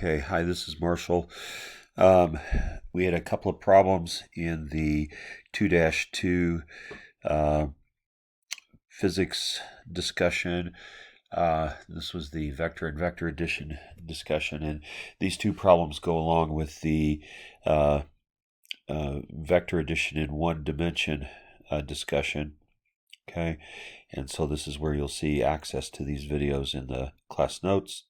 Okay, hi, this is Marshall. Um, we had a couple of problems in the 2-2 uh, physics discussion. This was the vector and vector addition discussion, and these two problems go along with the vector addition in one dimension discussion. Okay, and so this is where you'll see access to these videos in the class notes.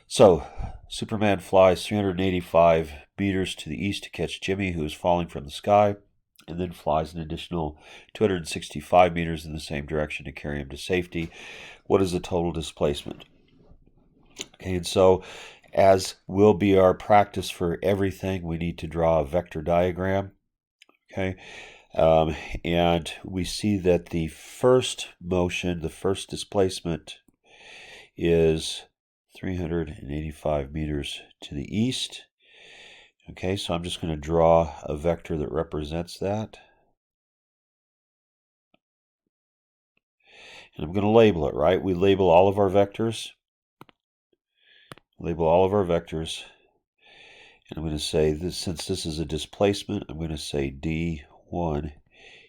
So, Superman flies 385 meters to the east to catch Jimmy, who is falling from the sky, and then flies an additional 265 meters in the same direction to carry him to safety. What is the total displacement? Okay, and so as will be our practice for everything, we need to draw a vector diagram. Okay, and we see that the first motion, the first displacement, is 385 meters to the east. Okay, so I'm just going to draw a vector that represents that. And I'm going to label it, right? We label all of our vectors. Label all of our vectors. And I'm going to say, this, since this is a displacement, I'm going to say D1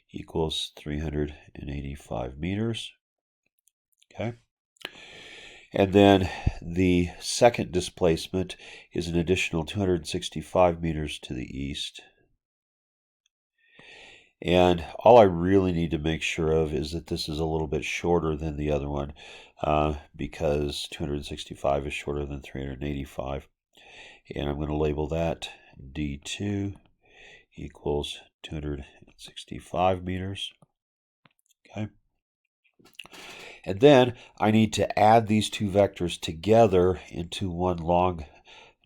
equals 385 meters. Okay. And then the second displacement is an additional 265 meters to the east. And all I really need to make sure of is that this is a little bit shorter than the other one, because 265 is shorter than 385. And I'm going to label that D2 equals 265 meters. Okay. And then I need to add these two vectors together into one long,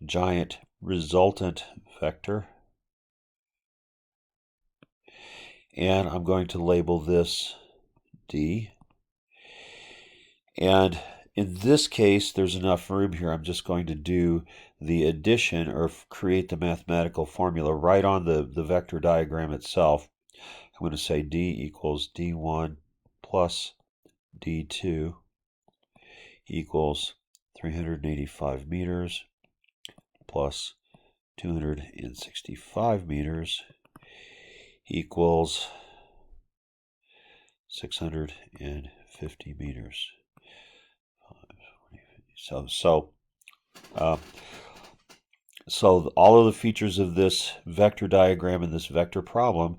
giant resultant vector. And I'm going to label this D. And in this case, there's enough room here. I'm just going to do the addition or create the mathematical formula right on the vector diagram itself. I'm going to say D equals D1 plus D2 equals 385 meters plus 265 meters equals 650 meters. So all of the features of this vector diagram and this vector problem,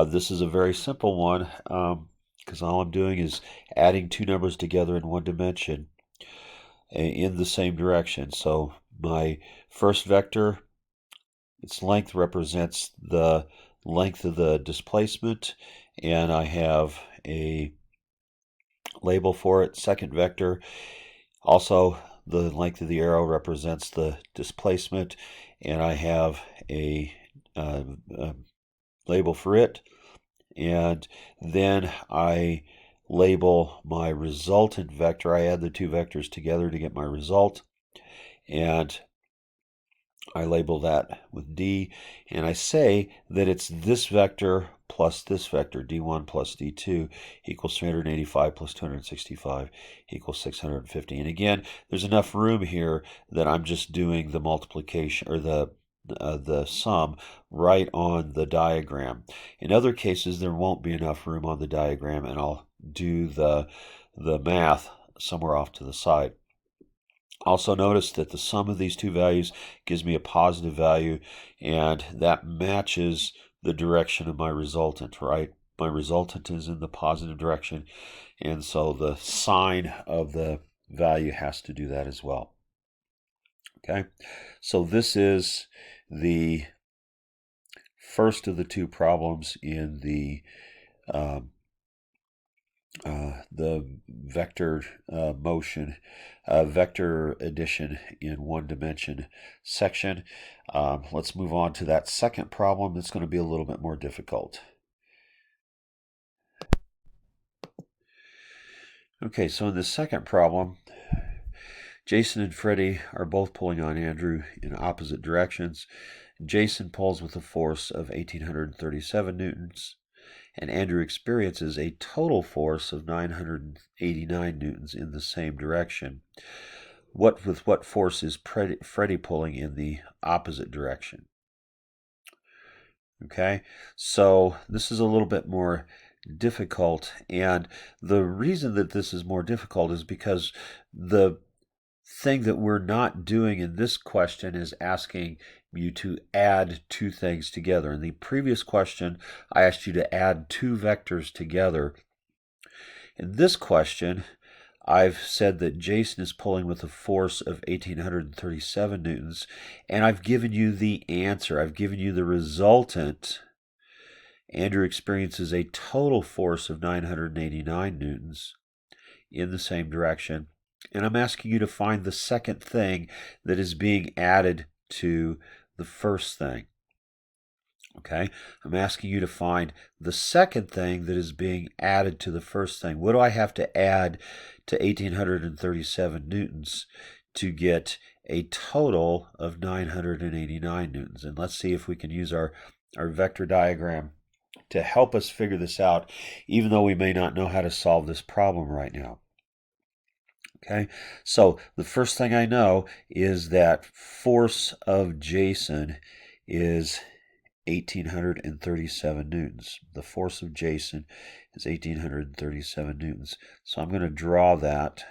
this is a very simple one, because all I'm doing is adding two numbers together in one dimension in the same direction. So my first vector, its length represents the length of the displacement, and I have a label for it. Second vector, also the length of the arrow represents the displacement, and I have a label for it. And then I label my resultant vector. I add the two vectors together to get my result, and I label that with D, and I say that it's this vector plus this vector, D1 plus D2 equals 385 plus 265 equals 650. And again, there's enough room here that I'm just doing the multiplication or the sum right on the diagram. In other cases, there won't be enough room on the diagram, and I'll do the math somewhere off to the side. Also notice that the sum of these two values gives me a positive value, and that matches the direction of my resultant, right? My resultant is in the positive direction, and so the sign of the value has to do that as well. Okay, so this is the first of the two problems in the vector motion, vector addition in one dimension section. Let's move on to that second problem. It's going to be a little bit more difficult. Okay, so in the second problem, Jason and Freddie are both pulling on Andrew in opposite directions. Jason pulls with a force of 1,837 newtons, and Andrew experiences a total force of 989 newtons in the same direction. what force is Freddie pulling in the opposite direction. Okay, so this is a little bit more difficult, and the reason that this is more difficult is because the thing that we're not doing in this question is asking you to add two things together. In the previous question, I asked you to add two vectors together. In this question, I've said that Jason is pulling with a force of 1,837 newtons, and I've given you the answer. I've given you the resultant. Andrew experiences a total force of 989 newtons in the same direction. And I'm asking you to find the second thing that is being added to the first thing. Okay, I'm asking you to find the second thing that is being added to the first thing. What do I have to add to 1,837 newtons to get a total of 989 newtons? And let's see if we can use our vector diagram to help us figure this out, even though we may not know how to solve this problem right now. Okay, so the first thing I know is that force of Jason is 1,837 newtons. The force of Jason is 1,837 newtons. So I'm going to draw that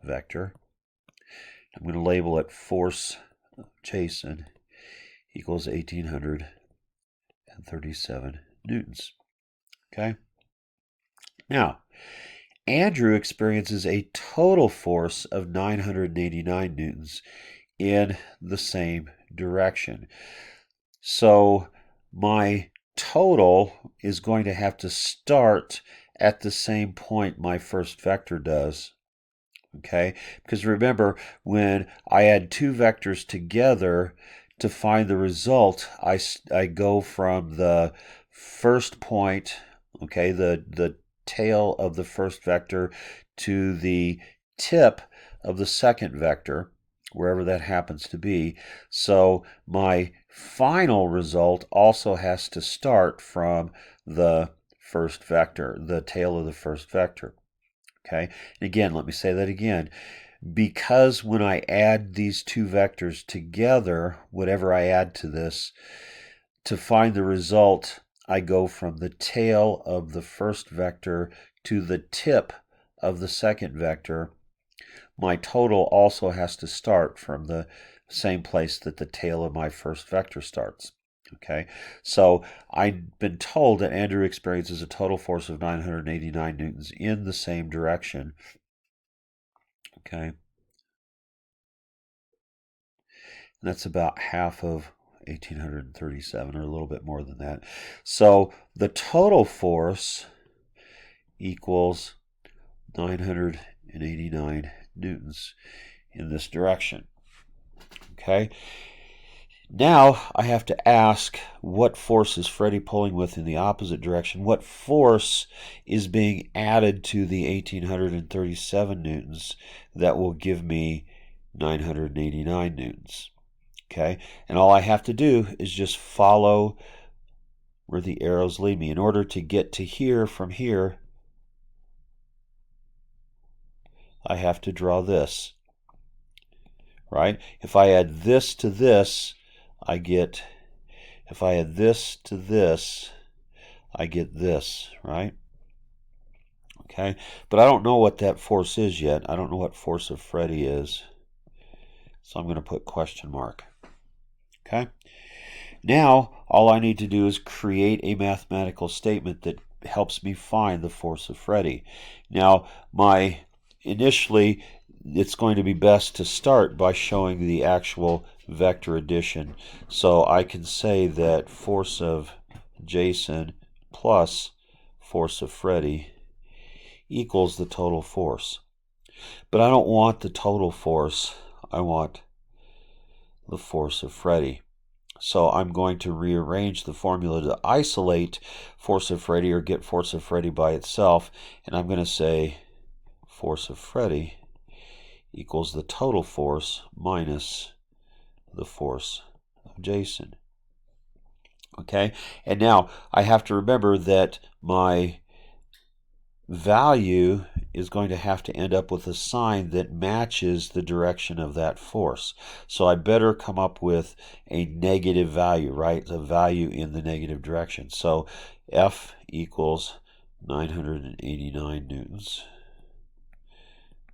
vector. I'm going to label it force of Jason equals 1,837 newtons. Okay. Now, Andrew experiences a total force of 989 newtons in the same direction. So my total is going to have to start at the same point my first vector does. Okay, because remember, when I add two vectors together to find the result, I go from the first point, okay, the tail of the first vector, to the tip of the second vector, wherever that happens to be. So my final result also has to start from the first vector, the tail of the first vector. Okay, and again, let me say that again. Because when I add these two vectors together, whatever I add to this, to find the result, I go from the tail of the first vector to the tip of the second vector. My total also has to start from the same place that the tail of my first vector starts. Okay, so I've been told that Andrew experiences a total force of 989 newtons in the same direction. Okay, that's about half of 1,837, or a little bit more than that. So the total force equals 989 newtons in this direction. Okay, now I have to ask, what force is Freddie pulling with in the opposite direction? What force is being added to the 1,837 newtons that will give me 989 newtons? Okay, and all I have to do is just follow where the arrows lead me. In order to get to here from here, I have to draw this, right? If I add this to this, I get, if I add this to this, I get this, right? Okay, but I don't know what that force is yet. I don't know what force of Freddie is. So I'm going to put question mark. Okay, now all I need to do is create a mathematical statement that helps me find the force of Freddie. Now, initially, it's going to be best to start by showing the actual vector addition. So I can say that force of Jason plus force of Freddie equals the total force. But I don't want the total force. I want the force of Freddie. So I'm going to rearrange the formula to isolate force of Freddie, or get force of Freddie by itself. And I'm going to say force of Freddie equals the total force minus the force of Jason. Okay, and now I have to remember that my value is going to have to end up with a sign that matches the direction of that force. So I better come up with a negative value, right? A value in the negative direction. So F equals 989 newtons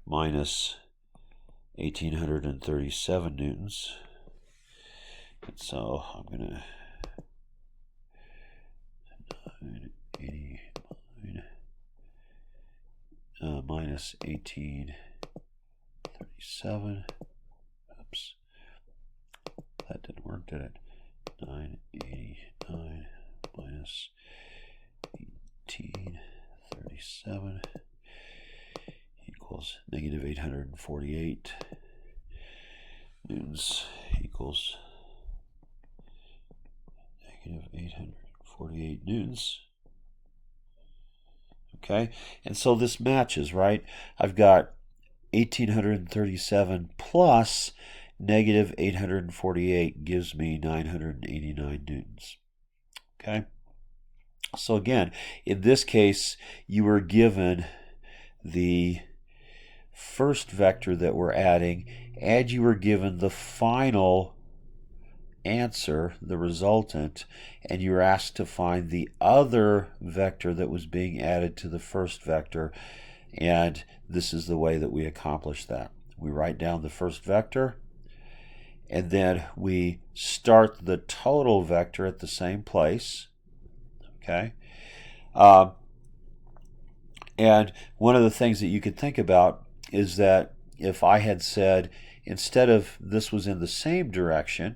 minus 1837 newtons. And so I'm going to 89 minus 1837. Oops, that didn't work, did it? 989 minus 1837 equals negative 848 newtons equals negative 848 newtons. Okay, and so this matches, right? I've got 1837 plus negative 848 gives me 989 newtons. Okay, so again, in this case, you were given the first vector that we're adding, and you were given the final answer, the resultant, and you were asked to find the other vector that was being added to the first vector, and this is the way that we accomplish that. We write down the first vector, and then we start the total vector at the same place. Okay, and one of the things that you could think about is that if I had said, instead of this was in the same direction,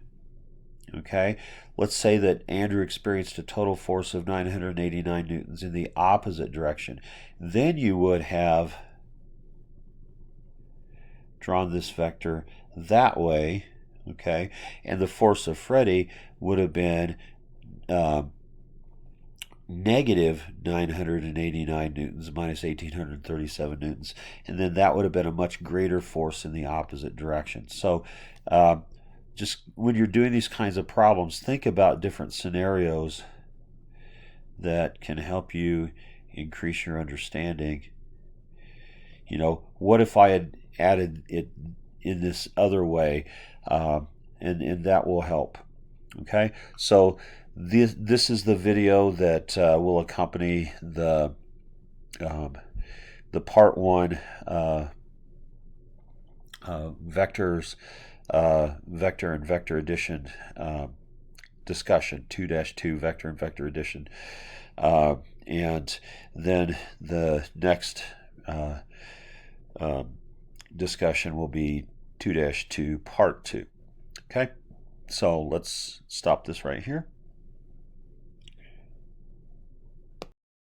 okay, let's say that Andrew experienced a total force of 989 newtons in the opposite direction, then you would have drawn this vector that way, okay, and the force of Freddie would have been negative 989 newtons minus 1837 newtons, and then that would have been a much greater force in the opposite direction. So just when you're doing these kinds of problems, think about different scenarios that can help you increase your understanding. You know, what if I had added it in this other way, and that will help. Okay, so this is the video that will accompany the part one vectors, vector and vector addition discussion, 2-2 vector and vector addition, and then the next discussion will be 2-2 part 2. Okay, so let's stop this right here.